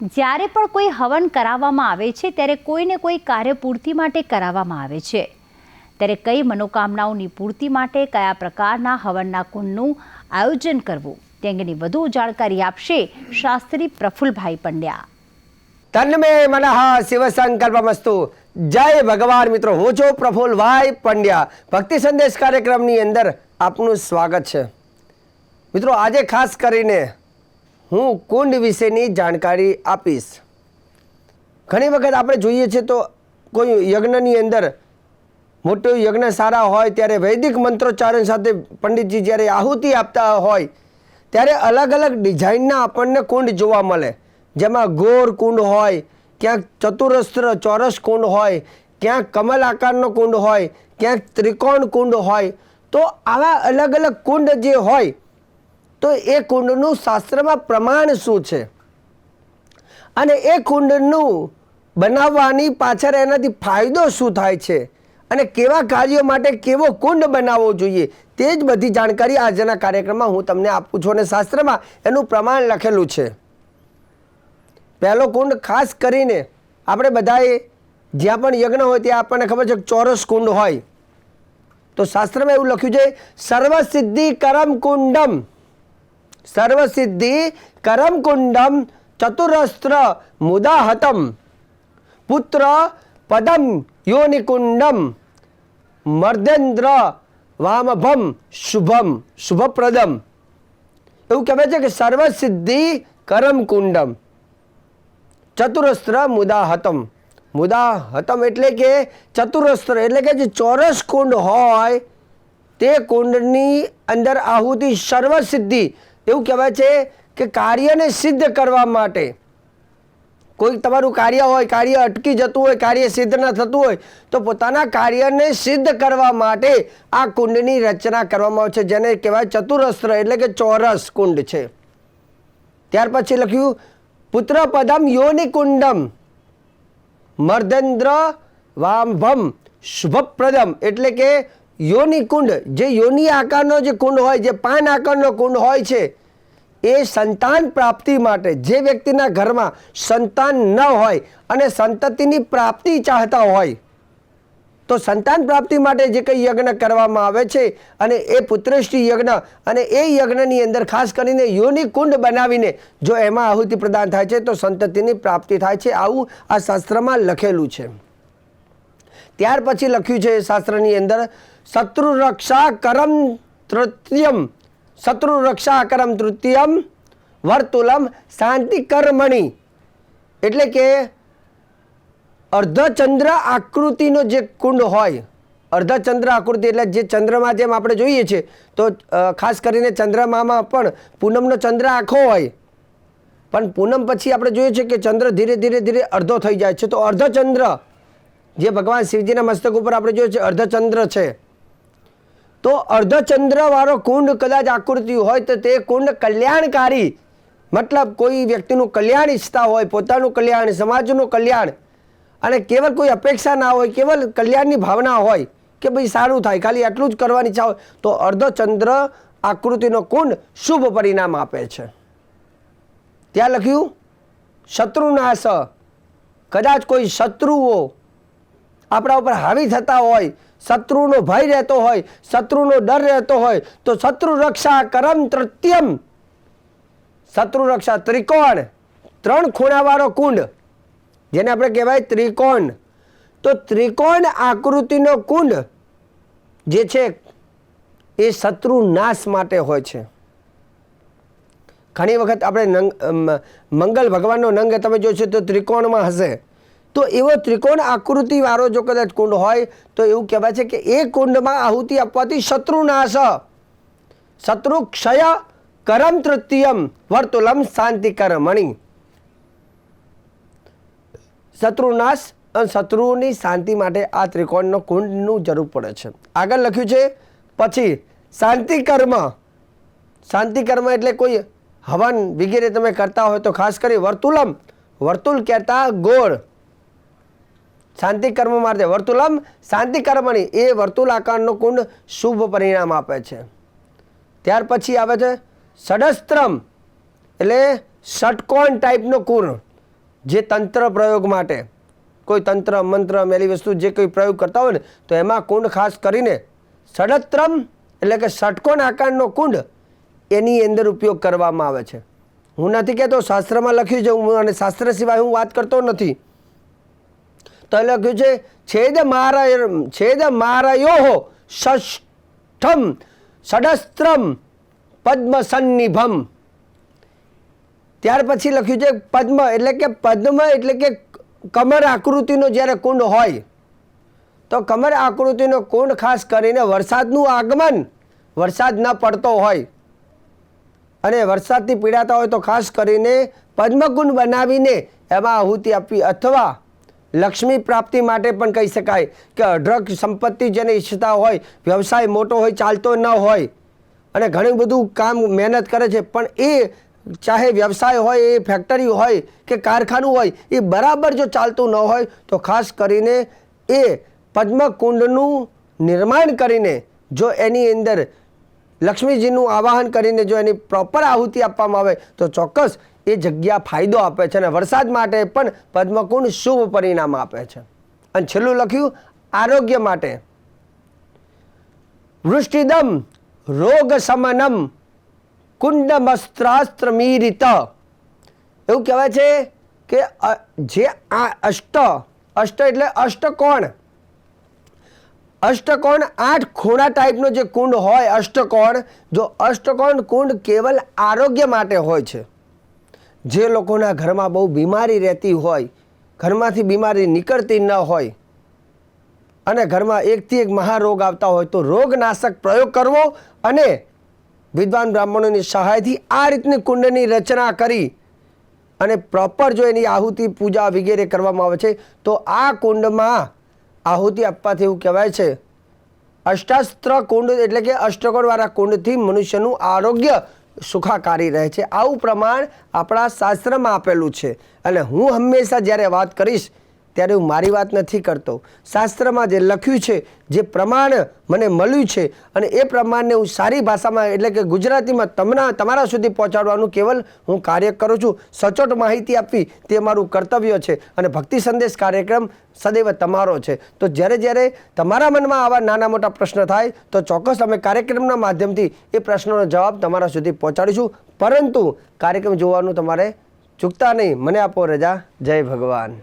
જ્યારે પણ કોઈ હવન કરાવવામાં આવે છે ત્યારે કોઈને કોઈ કાર્યપૂર્તિ માટે કરાવવામાં આવે છે, ત્યારે કઈ મનોકામનાઓની પૂર્તિ માટે કયા પ્રકારના હવનના કુંડનું આયોજન કરવું તે અંગેની વધુ જાણકારી આપશે શાસ્ત્રી પ્રફુલભાઈ પંડ્યા. તન્મે મનઃ શિવ સંકલ્પમસ્તુ. જય ભગવાન. મિત્રો, હું છું પ્રફુલભાઈ પંડ્યા. ભક્તિ સંદેશ કાર્યક્રમની અંદર આપનું સ્વાગત છે. મિત્રો, આજે ખાસ કરીને હું કુંડ વિશેની જાણકારી આપીશ. ઘણી વખત આપણે જોઈએ છીએ તો કોઈ યજ્ઞની અંદર મોટો યજ્ઞ સારા હોય ત્યારે વૈદિક મંત્રોચ્ચારણ સાથે પંડિતજી જ્યારે આહુતિ આપતા હોય ત્યારે અલગ અલગ ડિઝાઇનના આપણને કુંડ જોવા મળે, જેમાં ગોળ કુંડ હોય, ક્યાંક ચતુરસ્ત્ર ચોરસ કુંડ હોય, ક્યાંક કમલ આકારનો કુંડ હોય, ક્યાંક ત્રિકોણ કુંડ હોય. તો આવા અલગ અલગ કુંડ જે હોય તો એ કુંડનું શાસ્ત્રમાં પ્રમાણ શું છે અને એ કુંડનું બનાવવાની પાછળ એનાથી ફાયદો શું થાય છે અને કેવા કાર્યો માટે કેવો કુંડ બનાવવો જોઈએ તે જ બધી જાણકારી આજના કાર્યક્રમમાં હું તમને આપું છું. અને શાસ્ત્રમાં એનું પ્રમાણ લખેલું છે. પહેલો કુંડ ખાસ કરીને આપણે બધાએ જ્યાં પણ યજ્ઞ હોય ત્યાં આપણને ખબર છે ચોરસ કુંડ હોય. તો શાસ્ત્રમાં એવું લખ્યું છે, સર્વસિદ્ધિ કરમ કુંડમ, સર્વસિદ્ધિ કરમ કુંડમ ચતુરસ્ત્ર મુદાહતમ પુત્ર પદમ યોનિકુંડમ મર્દેન્દ્ર વામભમ શુભમ શુભપ્રદમ. એવું કહેવાય છે કે સર્વસિદ્ધિ કરમ કુંડમ ચતુરસ્ત્ર મુદાહતમ. મુદાહતમ એટલે કે ચતુરસ્ત્ર એટલે કે જે ચોરસ કુંડ હોય તે કુંડની અંદર આહુતિ સર્વસિદ્ધિ. એવું કહેવાય છે કે કાર્યને સિદ્ધ કરવા માટે, કોઈ તમારું કાર્ય હોય, કાર્ય અટકી જતું હોય, કાર્ય સિદ્ધ ન થતું હોય તો પોતાના કાર્યને સિદ્ધ કરવા માટે આ કુંડની રચના કરવામાં આવે છે, જેને કહેવાય ચતુરસ્ત્ર એટલે કે ચોરસ કુંડ છે. ત્યાર પછી લખ્યું પુત્ર પદમ યોનિ કુંડમ મર્દેન્દ્ર વામભમ શુભપ્રદમ એટલે કે યોનિ કુંડ, જે યોનિ આકારનો જે કુંડ હોય, જે પાન આકારનો કુંડ હોય છે એ સંતાન પ્રાપ્તિ માટે, જે વ્યક્તિના ઘરમાં સંતાન ન હોય અને સંતતિની પ્રાપ્તિ ચાહતા હોય તો સંતાન પ્રાપ્તિ માટે જે કંઈ યજ્ઞ કરવામાં આવે છે અને એ પુત્રેષ્ટિ યજ્ઞ, અને એ યજ્ઞની અંદર ખાસ કરીને યોનિ કુંડ બનાવીને જો એમાં આહુતિ પ્રદાન થાય છે તો સંતતિની પ્રાપ્તિ થાય છે. આવું આ શાસ્ત્રમાં લખેલું છે. ત્યાર પછી લખ્યું છે શાસ્ત્રની અંદર શત્રુ રક્ષા કરમ તૃતીયમ, શત્રુ રક્ષા કરમ તૃતીયમ વર્તુલમ શાંતિ કર્મણી એટલે કે અર્ધચંદ્ર આકૃતિનો જે કુંડ હોય, અર્ધચંદ્ર આકૃતિ એટલે જે ચંદ્રમાં જેમ આપણે જોઈએ છીએ તો ખાસ કરીને ચંદ્રમામાં પણ પૂનમનો ચંદ્ર આખો હોય, પણ પૂનમ પછી આપણે જોઈએ છીએ કે ચંદ્ર ધીરે ધીરે ધીરે અડધો થઈ જાય છે. તો અર્ધચંદ્ર જે ભગવાન શિવજીના મસ્તક ઉપર આપણે જોઈએ છીએ અર્ધચંદ્ર છે, તો અર્ધચંદ્ર વાળો કુંડ કદાચ આકૃતિ હોય તો તે કુંડ કલ્યાણકારી, મતલબ કોઈ વ્યક્તિનું કલ્યાણ ઈચ્છતા હોય, પોતાનું કલ્યાણ, સમાજનું કલ્યાણ, અને કેવલ કોઈ અપેક્ષા ના હોય, કેવલ કલ્યાણની ભાવના હોય કે ભાઈ સારું થાય, ખાલી આટલું જ કરવાની ઈચ્છા હોય તો અર્ધચંદ્ર આકૃતિનો કુંડ શુભ પરિણામ આપે છે. ત્યાં લખ્યું શત્રુનાશ, કદાચ કોઈ શત્રુઓ આપણા ઉપર હાવી થતા હોય, શત્રુનો ભય રહેતો હોય, શત્રુનો ડર રહેતો હોય તો શત્રુ રક્ષા કરમ તૃતીયમ, શત્રુ રક્ષા ત્રિકોણ, ત્રણ ખૂણાવાળો કુંડ જેને આપણે કહેવાય ત્રિકોણ. તો ત્રિકોણ આકૃતિનો કુંડ જે છે એ શત્રુ નાશ માટે હોય છે. ઘણી વખત આપણે મંગલ ભગવાનનો નંગ તમે જોશો તો ત્રિકોણમાં હશે, તો એવો ત્રિકોણ આકૃતિ વાળો જો કદાચ કુંડ હોય તો એવું કહેવાય છે કે એ કુંડમાં આહુતિ આપવાથી શત્રુનાશ, શત્રુ ક્ષય કરમ તૃતીયમ વર્તુલમ શાંતિ કર્મણી. શત્રુનાશ અને શત્રુની શાંતિ માટે આ ત્રિકોણનો કુંડનું જરૂર પડે છે. આગળ લખ્યું છે પછી શાંતિ કર્મ. શાંતિ કર્મ એટલે કોઈ હવન વગેરે તમે કરતા હોય તો ખાસ કરી વર્તુલમ, વર્તુલ કહેતા ગોળ, શાંતિ કર્મ માટે વર્તુલમ શાંતિ કર્મણી એ વર્તુલ આકારનો કુંડ શુભ પરિણામ આપે છે. ત્યાર પછી આવે છે ષડસ્ત્રમ એટલે ષટકોણ ટાઈપનો કુંડ, જે તંત્ર પ્રયોગ માટે કોઈ તંત્ર મંત્ર મેલી વસ્તુ જે કોઈ પ્રયોગ કરતા હોય ને તો એમાં કુંડ ખાસ કરીને ષડત્રમ એટલે કે ષટકોણ આકારનો કુંડ એની અંદર ઉપયોગ કરવામાં આવે છે. હું નથી કહેતો શાસ્ત્રમાં લખ્યું છે, હું અને શાસ્ત્ર સિવાય હું વાત કરતો નથી. તો લખ્યું છે છેદ મારયો ષષ્ઠમ ષડસ્ત્રમ પદ્મ સન્નિભમ. ત્યાર પછી લખ્યું છે પદ્મ એટલે કે કમર આકૃતિનો જ્યારે કુંડ હોય તો કમર આકૃતિનો કુંડ ખાસ કરીને વરસાદનું આગમન, વરસાદ ન પડતો હોય અને વરસાદથી પીડાતા હોય તો ખાસ કરીને પદ્મકુંડ બનાવીને એમાં આહુતિ આપવી, અથવા લક્ષ્મી પ્રાપ્તિ માટે પણ કહી શકાય કે અઢળક સંપત્તિ જેને ઈચ્છતા હોય, વ્યવસાય મોટો હોય, ચાલતો ન હોય અને ઘણું બધું કામ મહેનત કરે છે, પણ એ ચાહે વ્યવસાય હોય, એ ફેક્ટરી હોય કે કારખાનું હોય, એ બરાબર જો ચાલતું ન હોય તો ખાસ કરીને એ પદ્મકુંડનું નિર્માણ કરીને જો એની અંદર લક્ષ્મીજીનું આવાહન કરીને જો એની પ્રોપર આહુતિ આપવામાં આવે તો ચોક્કસ એ જગ્યા ફાયદો આપે છે અને વરસાદ માટે પણ પદ્મકુંડ શુભ પરિણામ આપે છે. અને છેલ્લું લખ્યું આરોગ્ય માટે વૃષ્ટિદમ રોગ શમનમ કુંડમસ્ત્રાસ્ત્રમીરિત. એવું કહેવાય છે કે જે આ અષ્ટ એટલે અષ્ટકોણ, અષ્ટકોણ 8 ખૂણા ટાઈપનો જે કુંડ હોય અષ્ટકોણ, જો અષ્ટકોણ કુંડ કેવલ આરોગ્ય માટે હોય છે. જે લોકોના ઘરમાં બહુ બીમારી રહેતી હોય, ઘરમાંથી બીમારી નીકળતી ન હોય અને ઘરમાં એકથી એક મહારોગ આવતા હોય તો રોગનાશક પ્રયોગ કરવો અને વિદ્વાન બ્રાહ્મણોની સહાયથી આ રીતની કુંડની રચના કરી અને પ્રોપર જો એની આહુતિ પૂજા વગેરે કરવામાં આવે છે તો આ કુંડમાં આહુતિ આપવાથી એવું કહેવાય છે અષ્ટાસ્ત્ર કુંડ એટલે કે અષ્ટકોણવાળા કુંડથી મનુષ્યનું આરોગ્ય સુખાકારી રહે છે. આવું પ્રમાણ આપણા શાસ્ત્રમાં આપેલું છે અને હું હંમેશા જ્યારે વાત કરીશ ત્યારે હું મારી વાત નથી કરતો. શાસ્ત્રમાં જે લખ્યું છે, જે પ્રમાણ મને મળ્યું છે અને એ પ્રમાણને હું સારી ભાષામાં એટલે કે ગુજરાતીમાં તમારા સુધી પહોંચાડવાનું કેવલ હું કાર્ય કરું છું. સચોટ માહિતી આપવી તે મારું કર્તવ્ય છે અને ભક્તિ સંદેશ કાર્યક્રમ સદૈવ તમારો છે. તો જ્યારે તમારા મનમાં આવા નાના મોટા પ્રશ્ન થાય તો ચોક્કસ અમે કાર્યક્રમના માધ્યમથી એ પ્રશ્નોનો જવાબ તમારા સુધી પહોંચાડીશું. પરંતુ કાર્યક્રમ જોવાનું તમારે ચૂકતા નહીં. મને આપો રજા. જય ભગવાન.